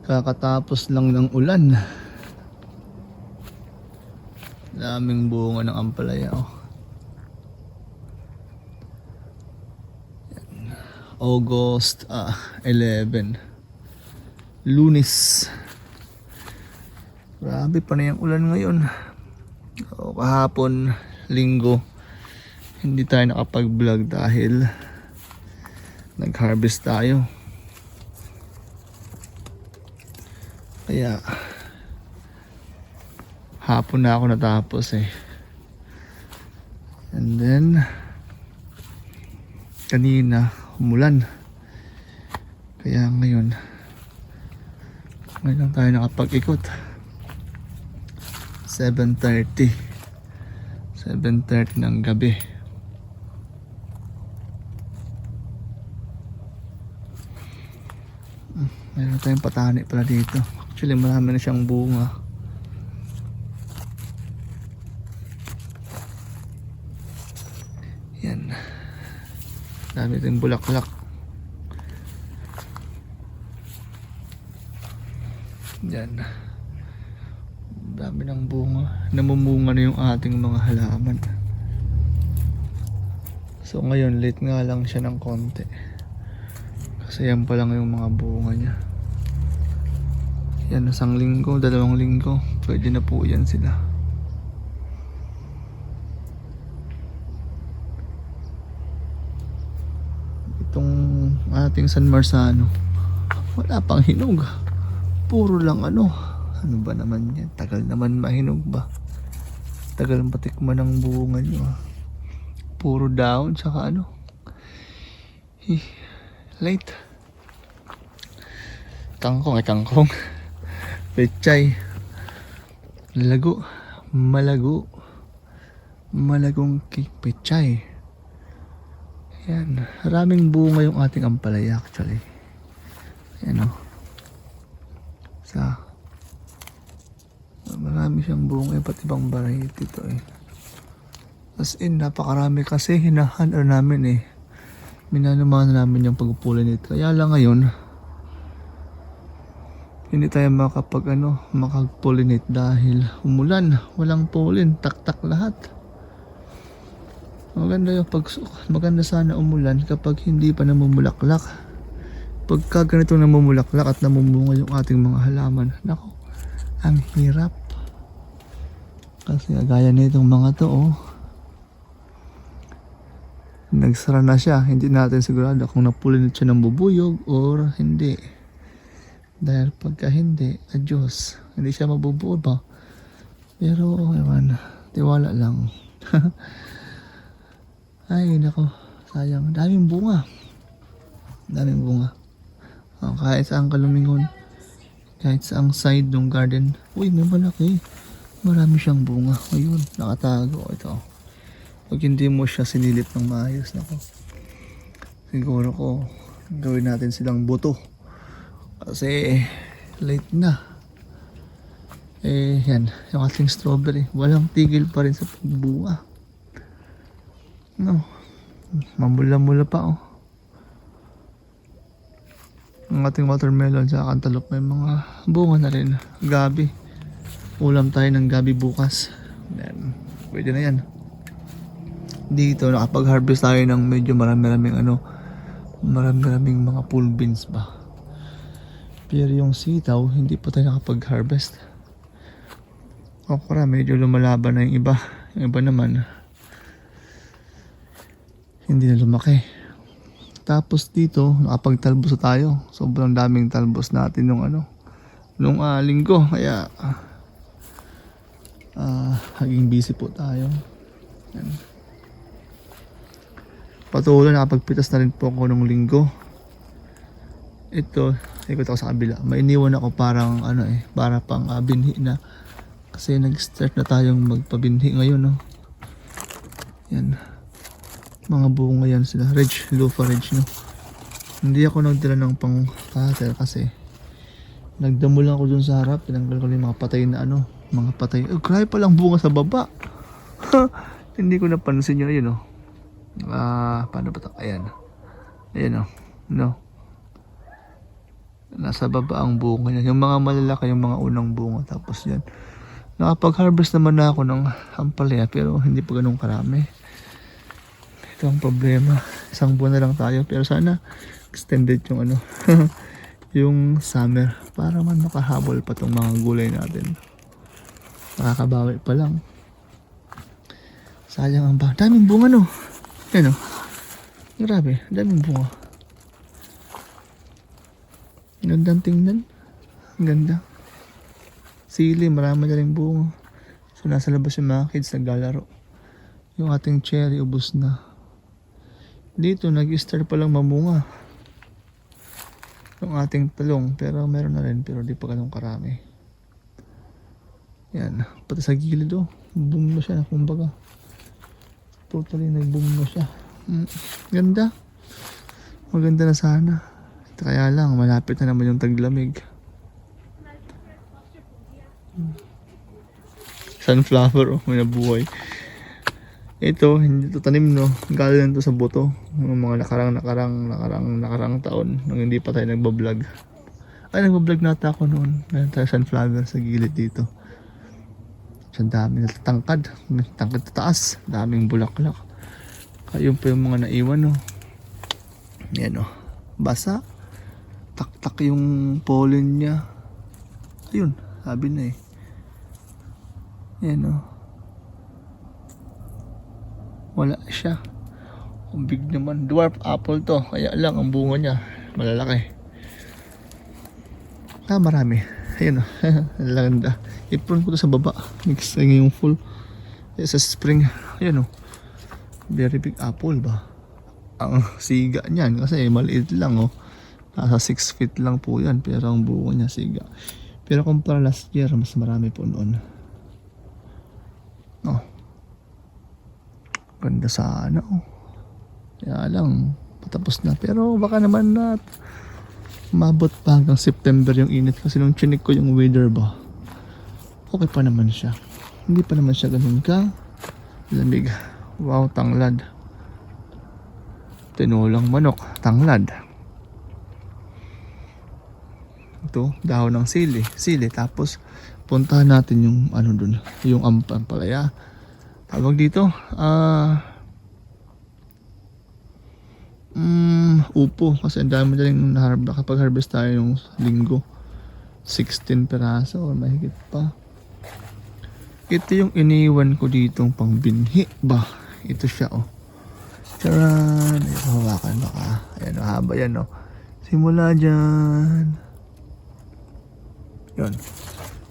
Kakatapos lang ng ulan. Daming bunga ng ampalaya, oh. August 11, Lunes. Grabe pa na yung ulan ngayon. Kahapon, Linggo, hindi tayo nakapag-vlog dahil nag-harvest tayo. Kaya hapon na ako natapos eh. And then kanina umulan. Kaya ngayon lang tayo nakapag-ikot. 7:30 ng gabi. Mayroon tayong patani pala dito. Actually marami na siyang bunga. Yan. Dami rin bulaklak. Yan. Dami ng bunga. Namumunga na yung ating mga halaman. So ngayon late nga lang siya ng konti. Kasi yan pa lang yung mga bunga niya. Yan, isang linggo, 2 linggo, pwede na po yan sila. Itong ating San Marzano, wala pang hinog. Puro lang ano ba naman yan? Tagal naman mahinog ba? Tagal patikman ng bunga nyo. Puro down, tsaka ano. Late. Kangkong. Pechay. Malagong pechay. Yan. Maraming bunga yung ating ampalaya actually. Yan o. Marami siyang bunga. Iba't ibang variety ito eh. As in, napakarami kasi hinahandle namin eh. Minanumana namin yung pagpupulin nito. Kaya lang ngayon, hindi tayo makapag-pollinate dahil umulan, walang pollen, taktak lahat. Maganda sana umulan kapag hindi pa namumulaklak. Pagka ganito namumulaklak at namumunga yung ating mga halaman, nako, ang hirap. Kasi gaya nitong mga to, oh, nagsara na siya. Hindi natin sigurado kung napulinate siya ng bubuyog or hindi. Dahil pagka hindi, adios. Hindi siya mabubuo ba? Pero ewan, tiwala lang. Ay nako, sayang. Daming bunga. Kahit saan ka lumingon, kahit saang side ng garden, uy, may malaki. Marami siyang bunga. Ayun, nakatago ito. Pag hindi mo siya sinilip ng maayos, nako, siguro ko gawin natin silang buto. Kasi late na. Yan, yung ating strawberry, walang tigil pa rin sa pagbunga. No, mamula-mula pa oh. Ang ating watermelon sa cantaloupe may mga bunga na rin. Gabi. Ulam tayo ng gabi bukas. Then, pwede na yan. Dito nakapag-harvest tayo ng medyo marami-raming mga full beans ba. Pero yung sitaw, hindi pa tayo nakapag-harvest. Okra, medyo lumalaban na yung iba. Yung iba naman, hindi na lumaki. Tapos dito, nakapag-talbos tayo. Sobrang daming talbos natin nung linggo. Kaya, naging busy po tayo. Yan. Patuloy, nakapagpitas na rin po ako nung linggo. Ito, ikot ako sa kabila. May iniwan ako parang para pang binhi na. Kasi nag-start na tayong magpabinhi ngayon, no. Yan. Mga bunga yan sila. Lufa Reg, no. Hindi ako nagdala ng pang cutter kasi nagdamo lang ako dun sa harap. Tinanggal ko yung mga patay na mga patay. Oh, grabe palang bunga sa baba. Hindi ko napansin yun. Ayun, no. Paano ba ito? Ayan. Ayan, no. No. Nasa baba ang bunga niya. Yung mga malalaki, yung mga unang bunga. Tapos yan. Nakapag-harvest naman na ako ng ampalaya pero hindi pa ganun karami. Ito ang problema. Isang buwan na lang tayo pero sana extended yung ano yung summer para man makahabol pa tong mga gulay natin. Nakakabawi pa lang. Sayang ang daming bunga no. Yan o. Grabe, daming bunga. Gandang tingnan. Ang ganda. Sili, marami na rin bunga. So nasa labas yung mga kids naglalaro. Yung ating cherry ubos na. Dito nag-start pa lang mamunga. Yung ating talong pero meron na rin pero di pa ganun karami. Yan, pati sa gilid boom na siya kumbaga. Totally nag-boom na siya. Ganda. Maganda na sana. Kaya lang malapit na naman yung taglamig. Sunflower may nabuhay. Ito hindi to tanim no. Galing to sa buto. Ng mga nakarang taon nung hindi pa tayo nagba-vlog. Ay nagba-vlog nata ako noon. Meron tayo sunflower sa gilid dito. Ang dami natatangkad. Tangkad taas. Daming bulaklak. Kaya pa yung mga naiwan no. Yan o. Basa. Tak-tak yung pollen niya. Ayun. Sabi na eh. Yan o. Wala siya. Ang big naman. Dwarf apple to. Kaya lang ang bunga niya malalaki. Marami. Ayun o. Laganda. I-prune ko to sa baba. Mix yung full. Sa spring. Ayun o. Very big apple ba? Ang siga niyan. Kasi maliit lang o. Nasa 6 feet lang po yan. Pero ang bunga niya siga. Pero kumpara last year, mas marami po noon. Oh. Ganda sana oh. Kaya lang, patapos na. Pero baka naman na mabot pa hanggang September yung init. Kasi nung chinik ko yung weather ba, okay pa naman siya. Hindi pa naman siya ganun ka lamig. Wow, tanglad. Tinulang manok, tanglad. Ito, dahon ng sili. Tapos puntahan natin yung ano dun, yung ampalaya. Tawag dito, upo. Kasi ang dami na rin kapag harvest tayo yung linggo. 16 peraso or mahigit pa. Ito yung iniwan ko dito pang binhi ba. Ito siya oh. Charan. Ito hawakan baka. Ayan, mahaba yan oh. Simula dyan. Yun.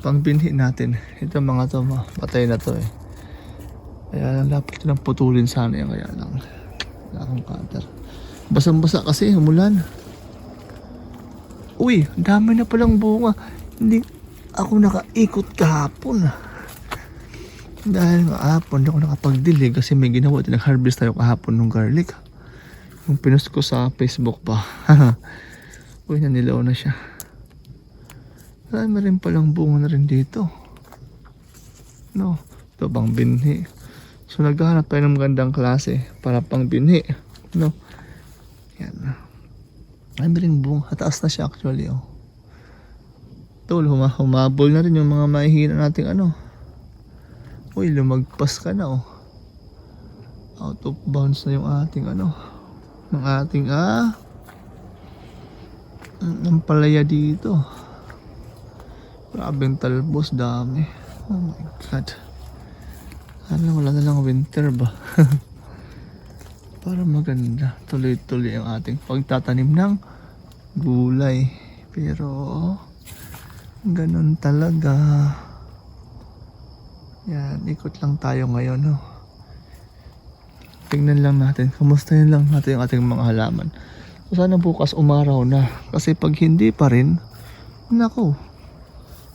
Pang binhi natin. Ito mga to, patay na to eh. Kaya lang dapat lang putulin sana yan. Kaya lang. Wala akong cutter. Basang-basa kasi, umulan. Uy, dami na palang bunga. Hindi ako nakaikot kahapon. Dahil kahapon, hindi ako nakapagdilig kasi may ginawa. Nag-harvest tayo kahapon ng garlic. Yung pinost ko sa Facebook pa. Uy, nanilaw na siya. Marami rin palang bunga na rin dito. No, ito pang binhi. So naghahanap tayo ng magandang klase para pang binhi. No, yan. Marami rin bunga. Taas na siya actually. Oh. Ito, humabol na rin yung mga mahihina nating ano. Uy, lumagpas ka na oh. Out of bounds na yung ating ano. Ng ating ang palaya dito. Grabing talbos, dami. Oh my god. Wala na lang winter ba? Para maganda. Tuloy-tuloy ang ating pagtatanim ng gulay. Pero ganun talaga. Yan, ikot lang tayo ngayon. No? Tingnan lang natin. Kamustahin lang natin yung ating mga halaman. So, sana bukas umaraw na. Kasi pag hindi pa rin, nako,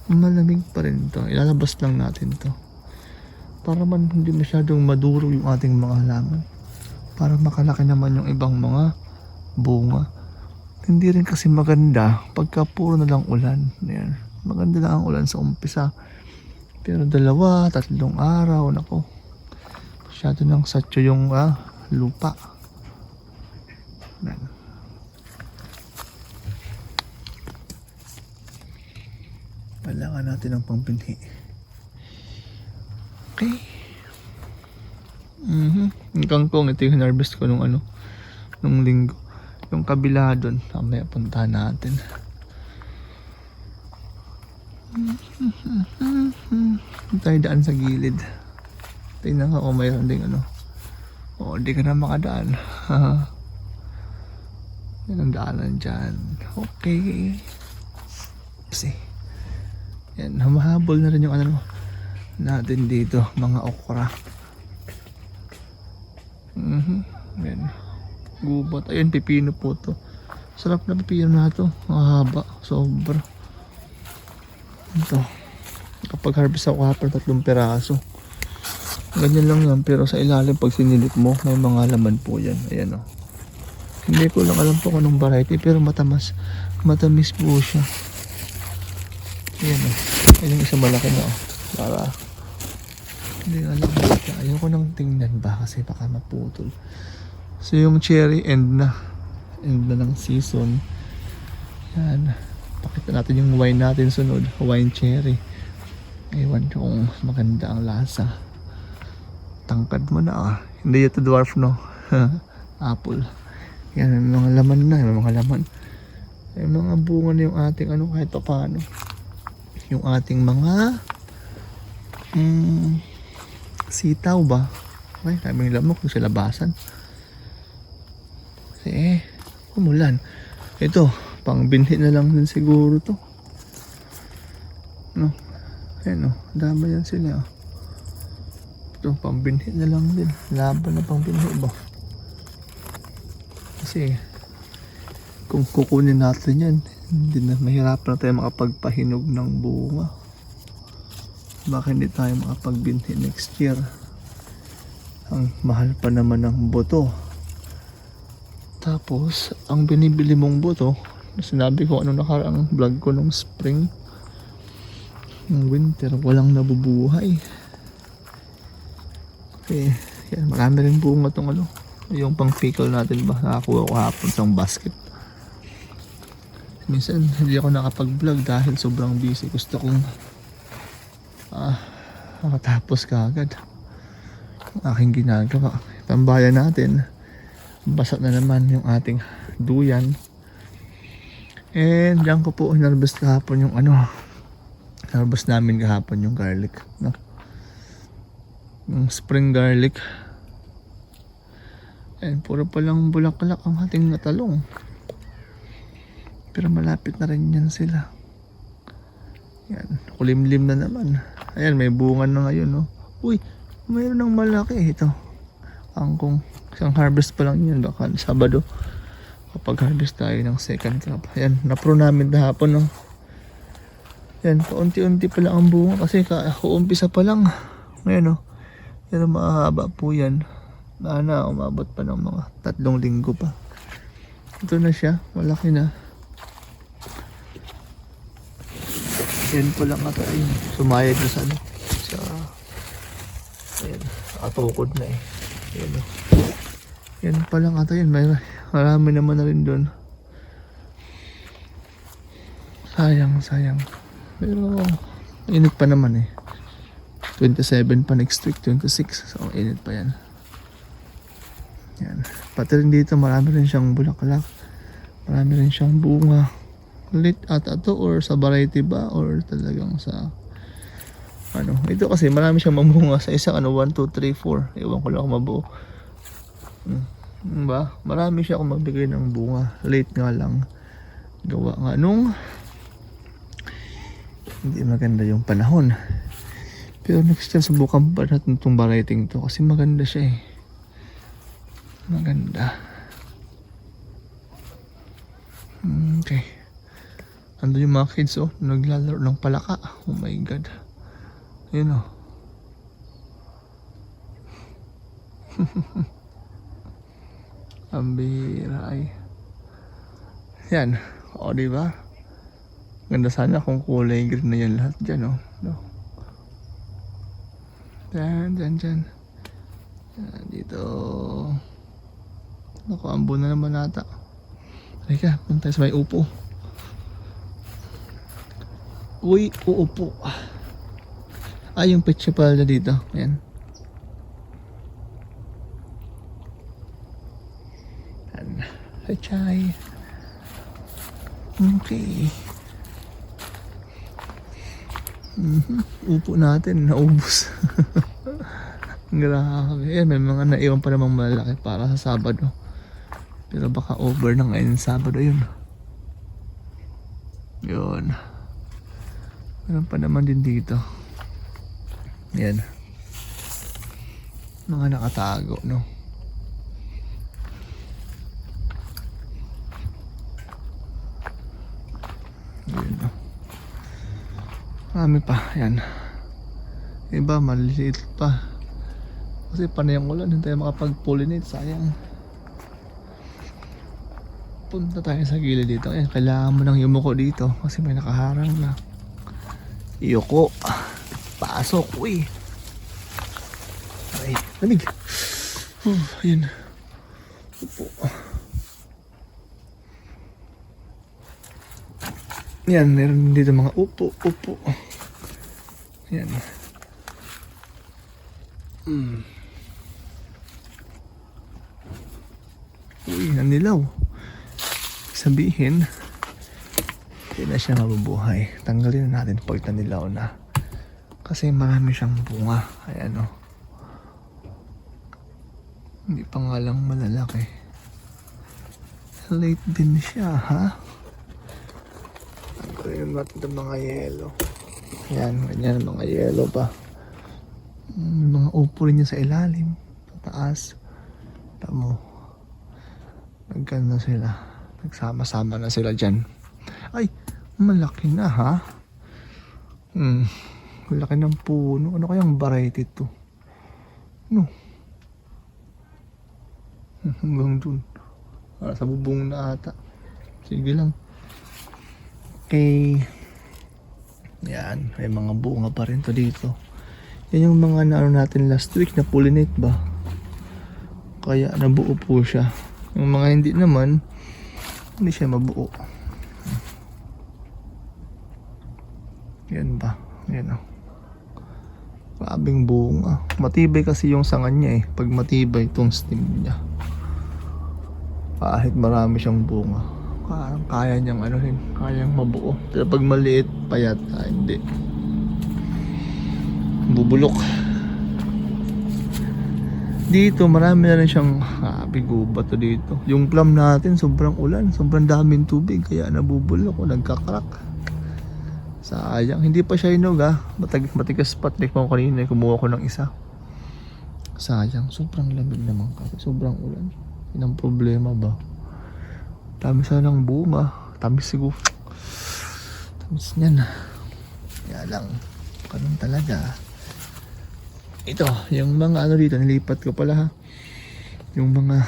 malamig pa rin to. Ilalabas lang natin to para man hindi masyadong maduro yung ating mga halaman, para makalaki naman yung ibang mga bunga. Hindi rin kasi maganda pagka puro na lang ulan. Ayan. Maganda lang ang ulan sa umpisa, pero 2-3 araw nako, masyado nang satyo yung lupa. Ayan. Kailangan natin ng pambinhi. Okay. Yung kangkong, ito yung harvest ko nung linggo. Yung kabila doon, mamaya puntahan natin. Tayo daan sa gilid. Tingnan ka kung mayroon ding hindi ka na makadaan. Yan ang daanan dyan. Okay. Kasi, yan, humahabol na rin yung natin dito, mga okra. Yan. Gubat. Ayun, pipino po to. Sarap na pipino na to. Mahaba. Sobra. Ito. Kapag harvest ako hapon 3 peraso. Ganyan lang yan. Pero sa ilalim pag sinilit mo, may mga laman po yan. Ayan o. Hindi ko lang alam po kung anong variety. Pero matamis po siya. Ayan o. Ayan yung isa malaki na o. Para hindi alam. Ayoko nang tingnan ba kasi baka maputol. So yung cherry end na ng season. Yan. Pakita natin yung wine natin sunod. Wine cherry. Ewan ko kung maganda ang lasa. Tangkad mo na Hindi ito dwarf no. Apple. Yan, may mga laman na. May mga laman. May mga bunga na yung ating kahit pa paano. Yung ating mga sitaw ba? Okay, kaming lamok sa labasan. Kasi umulan. Ito, pang binhi na lang din siguro to. No? Ayan dama yan sila Ito, pang binhi na lang din. Laban na pang binhi ba? Kasi kung kukunin natin yan, hindi na mahirapan na tayo makapagpahinog ng bunga. Baka hindi tayo makapagbinhi next year. Ang mahal pa naman ng boto. Tapos, ang binibili mong boto, sinabi ko nakaraang vlog ko nung spring, ng winter, walang nabubuhay. Okay, yan, marami rin bunga tong yung pang pickle natin ba, nakakuha ko hapon sa basket. Minsan, hindi ako nakapag-vlog dahil sobrang busy. Gusto kong makatapos kaagad ang aking ginagawa. Tambayan natin. Basa na naman yung ating duyan. And diyan ko po hinarvest kahapon yung harvest namin kahapon yung garlic. No? Yung spring garlic. And puro palang bulaklak ang ating natalong. Pero malapit na rin yan sila. Yan, kulimlim na naman. Ayan, may bunga na ngayon, no? Uy, mayroon ng malaki ito. Kangkong. Isang harvest pa lang yan. Baka Sabado kapag harvest tayo ng second crop. Ayan, napro namin hapon, no? Yan, paunti-unti pa lang ang bunga kasi kaumpisa pa lang. Ngayon, no? Yan, mahaba po yan. Umabot pa ng mga 3 linggo pa. Ito na siya, malaki na. Yan po lang ata yun. Sumayad na sa ayan, nakatukod na Ayan o. Yan pa lang ata yun. Marami naman na rin doon. Sayang. Pero init pa naman 27 pa next week, 26. So init pa yan. Yan. Pati rin dito marami rin siyang bulaklak. Marami rin siyang bunga. Late ata to or sa variety ba or talagang sa ito kasi marami siyang mamunga sa isang 1, 2, 3, 4 ewan ko lang kung mabuo ba? Marami siya kung magbigay ng bunga. Late nga lang gawa nga nung hindi maganda yung panahon. Pero next year subukan pa natin itong variety to kasi maganda siya maganda. Okay. Ando yung mga kids naglalaro ng palaka. Oh my god. Ayun ang bira yan. Diba? Ganda sana kung kulay green na yan lahat dyan no? Dyan. Dito. Naku, ambo na naman nata. Halika, punta sa may upo. Uy, uupo. Ay, yung petsa pala dito. Ayan. Ayan. Pechay. Okay. Upo natin, naubos. Grabe. Ayan, may mga naiwan pa namang malaki para sa Sabado. Pero baka over na ngayon Sabado yun. Yun. Meron pa naman din dito. Ayan. Mga nakatago, no? Ayan, no? Marami pa. Ayan. Iba, maliliit pa. Kasi panay ang ulan. Hindi tayo makapag-pollinate. Sayang. Punta tayo sa gilid dito. Ayan, kailangan mo nang yumuko dito. Kasi may nakaharang na. Yuko. Pasok. Uy. Ay, lamig. Ayun. Upo. Yan, meron dito mga upo. Yan. Uy, nanilaw. Sabihin, hindi na siya mabubuhay. Tanggalin na natin pag nanilaw na. Kasi marami siyang bunga. Ayan, o. Hindi pa nga lang malalaki. Late din siya, ha? Tanggalin natin itong mga yellow. Ayan, ganyan mga yellow pa. Mga upo rin niya sa ilalim. Sa taas. Tamo. Nagkano sila. Nagsama-sama na sila dyan. Ay, malaki na, ha? Malaki ng puno. Ano kayang variety to? Ano? Hanggang dun. Sa bubong na ata. Sige lang. Okay. Yan. May mga bunga pa rin to dito. Yan yung mga naano natin last week na pollinate ba? Kaya nabuo po siya. Yung mga hindi naman, hindi siya mabuo. Yan ba? Yan o. Grabing bunga. Matibay kasi yung sanga niya eh. Pag matibay itong stem niya. Kahit marami siyang bunga. Parang kaya niyang ano rin. Kayang mabuo. Pero pag maliit, payat. Hindi. Bubulok. Dito marami na rin siyang biguba to dito. Yung plum natin sobrang ulan. Sobrang daming tubig. Kaya nabubulok o nagkakrak. Sayang. Hindi pa siya hinog ha. Matigas pa. Tikman ko kanina. Kumuha ko ng isa. Sayang. Sobrang lamig naman kasi. Sobrang ulan. Yan ang problema ba? Tamis na ng bunga. Tamis siguro. Tamis niyan. Kaya lang. Ganun talaga. Ito. Yung mga ano dito. Nilipat ko pala ha. Yung mga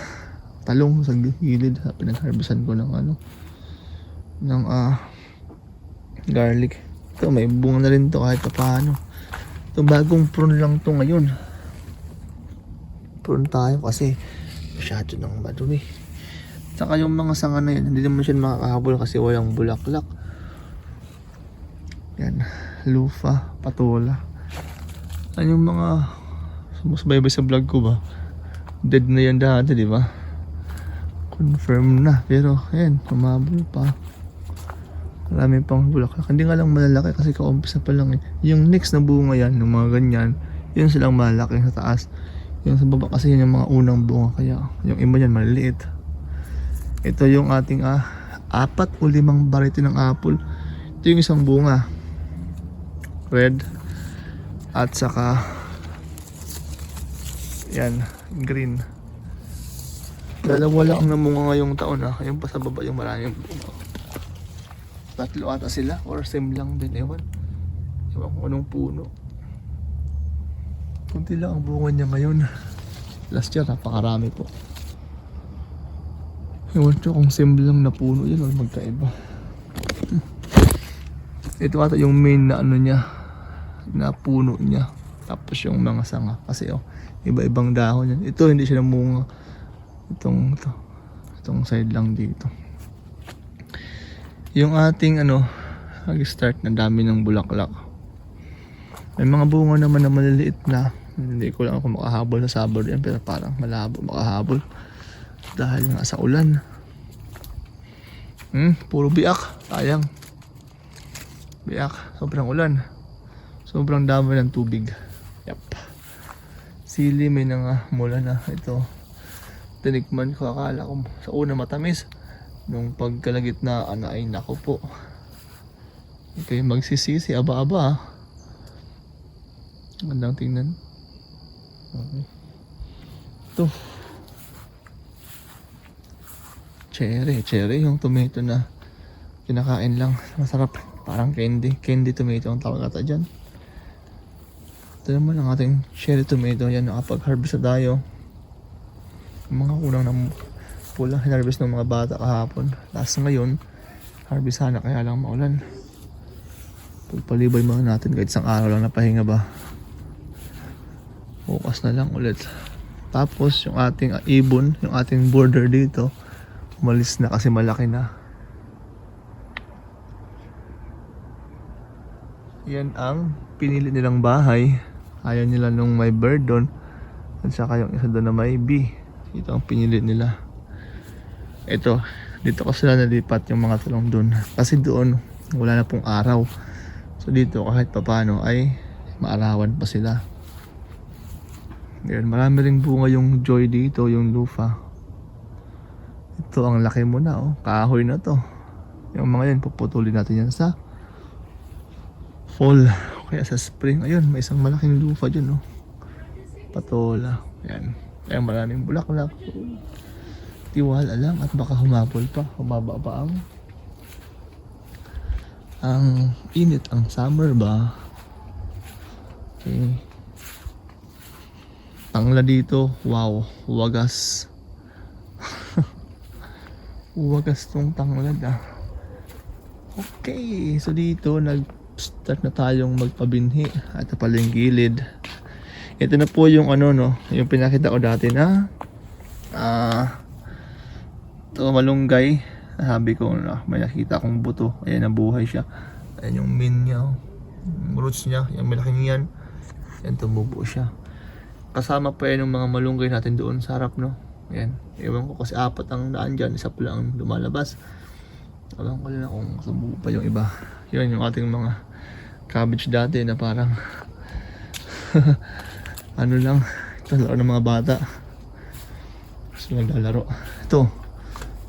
talong sa gilid. Pinag-harvestan ko ng ano. Ng garlic. Ito may bunga na rin to kahit pa paano. Ito bagong prune lang to ngayon. Prune tayo kasi masyado nang madumi. Saka yung mga sanga na yun, hindi naman siya makakahabol kasi walang bulaklak. Yan, lufa, patola. Ano yung mga sumusabay sa vlog ko ba? Dead na yan dati, di ba? Confirm na, pero ayan, tumabol pa. Marami pang bulaklak. Hindi nga lang malalaki kasi kaumpisa pa lang eh. Yung next na bunga yan, yung mga ganyan, yun silang malaki sa taas. Yung sa baba kasi yun yung mga unang bunga. Kaya yung iba yan maliliit. Ito yung ating 4 o 5 variety ng apple. Ito yung isang bunga. Red. At saka yan, green. Dalawa lang ang namunga ngayong taon ha. Yung pa sa baba yung maraming bunga. 3 ata sila or same lang din. Ewan kung anong puno. Kunti lang ang bunga niya ngayon. Last year napakarami po. Ewan ko kung same lang na puno yun o magkaiba. Ito ata yung main na ano niya, na puno niya. Tapos yung mga sanga. Kasi iba-ibang dahon yan. Ito hindi siya namunga. Itong side lang dito. Yung ating Nag-start na dami ng bulaklak. May mga bunga naman na maliliit na. Hindi ko lang ako makahabol sa sabor yan, pero parang malabo makahabol dahil nga sa ulan. Puro biak. Sayang. Biak. Sobrang ulan. Sobrang dami ng tubig. Yep. Sili may mula na. Ito. Tinikman ko, akala ko sa una matamis. Nung pagkalagitnaan ay nako po. Ito yung magsisisi. Aba-aba. Magandang tingnan. Okay. Ito. Cherry yung tomato na kinakain lang. Masarap. Parang candy tomato ang tawag ata dyan. Ito naman ang ating cherry tomato. Yan, nakapag-harvest na tayo. Yung mga unang ng pula, hinarvest ng mga bata kahapon. Tapos ngayon, harvest sana kaya lang maulan. Pagpalibay muna natin kahit isang araw lang napahinga ba. Bukas na lang ulit. Tapos yung ating ibon, yung ating border dito, umalis na kasi malaki na. Yan ang pinili nilang bahay. Ayaw nila nung may bird doon. At saka yung isa doon na may bee. Ito ang pinili nila. Ito, dito ko sila nalipat yung mga talong doon. Kasi doon, wala na pong araw. So dito kahit papano ay maarawan pa sila. Ngayon, marami ring bunga yung joy dito, yung lufa. Ito, ang laki mo na, oh. Kahoy na to. Yung mga yan, puputulin natin yan sa fall. Kaya sa spring, ayun, may isang malaking lufa dyan, oh. Patola. Yan. Kaya maraming bulaklak. Tiwala lang at baka humabol pa. Humaba pa ang init, ang summer ba. Okay. Tangla dito, wow, wagas. Wagas tong tanglad ah. Okay, so dito nag-start na tayong magpabinhi. At pala yung gilid. Ito na po yung yung pinakita ko dati na ito malunggay. Sabi ko na may nakita akong buto. Ayan, nabuhay siya. Ayan yung min niya, roots niya, yung malaking yan. Ayan, tumubo siya. Kasama pa yan yung mga malunggay natin doon sa harap, no? Ayan. Ewan ko kasi 4 ang daan dyan. Isa pa lang ang lumalabas. Alam ko lang kung sumubo pa yung iba. Yun yung ating mga cabbage dati na parang ano lang. Ito laro ng mga bata. Gusto naglalaro. Ito.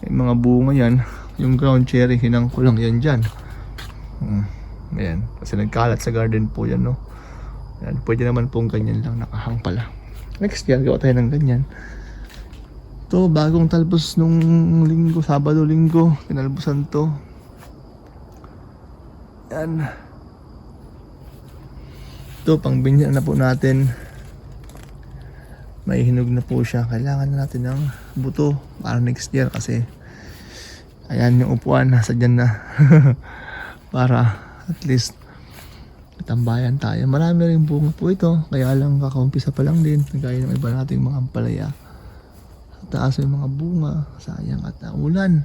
Yung mga bunga yan. Yung ground cherry. Hinang ko lang yan dyan. Ayan. Kasi nagkalat sa garden po yan, no? Yan, pwede naman pong ganyan lang, nakahang pala. Next year, gawa tayo ng ganyan. Ito, bagong talbos nung linggo, Sabado, Linggo. Kinalbusan to. Yan. Ito, pang binyan na po natin. May hinog na po siya. Kailangan na natin ng buto para next year kasi ayan yung upuan, nasa dyan na. Para at least tambayan tayo. Marami rin bunga po ito. Kaya lang kakaumpisa pa lang din. Gaya ng iba nating mga ampalaya. Sa taas yung mga bunga. Sayang at ulan.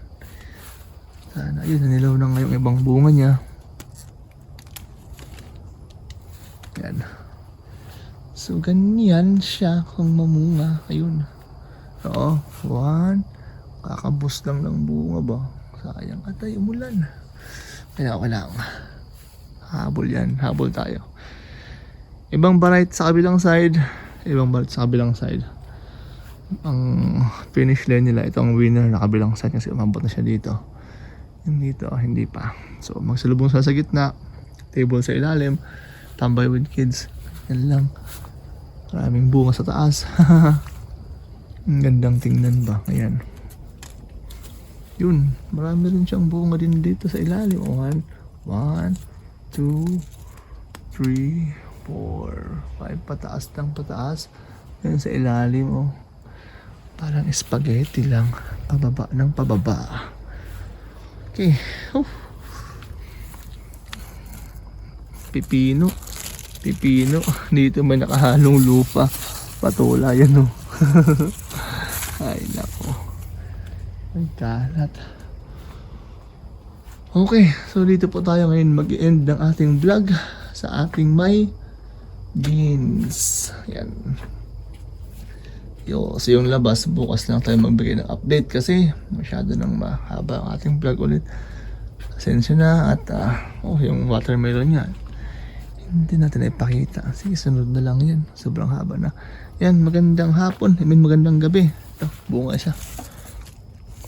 Sana ayun, nanilaw na ngayong ibang bunga niya. Yan. So ganyan siya kung mamunga. Ayun. Oo. 1. Kakabos lang ng bunga ba. Sayang at ay umulan. Kaya okay lang. Habol yan. Habol tayo. Ibang variety sa kabilang side. Ibang variety sa kabilang side. Ang finish line nila. Ito ang winner na kabilang side kasi umabot na siya dito. Yung dito, hindi pa. So magsalubong sa gitna. Table sa ilalim. Tambay with kids. Yan lang. Maraming bunga sa taas. Ang gandang tingnan ba. Ayan. Yun. Marami rin siyang bunga din dito sa ilalim. 1, 2, 3, 4, 5. Pataas ng pataas. Yan sa ilalim, oh. Parang spaghetti lang. Pababa ng pababa. Okay. Pipino. Pipino. Dito may nakahalong lupa. Patola yan, oh. Ay, nako. Ay, kalat. Okay, so dito po tayo ngayon mag-end ng ating vlog sa ating may beans. Yan. So yung labas, bukas lang tayo magbigay ng update kasi masyado nang mahaba ang ating vlog ulit. Pasensya na at yung watermelon nga hindi natin ipakita. Sige, sunod na lang yan. Sobrang haba na. Yan, magandang hapon. Magandang gabi. Ito, bunga siya.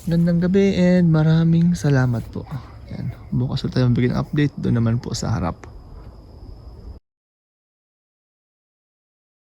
Magandang gabi and maraming salamat po. Yan, bukas ulit tayo magbigay ng update doon naman po sa harap.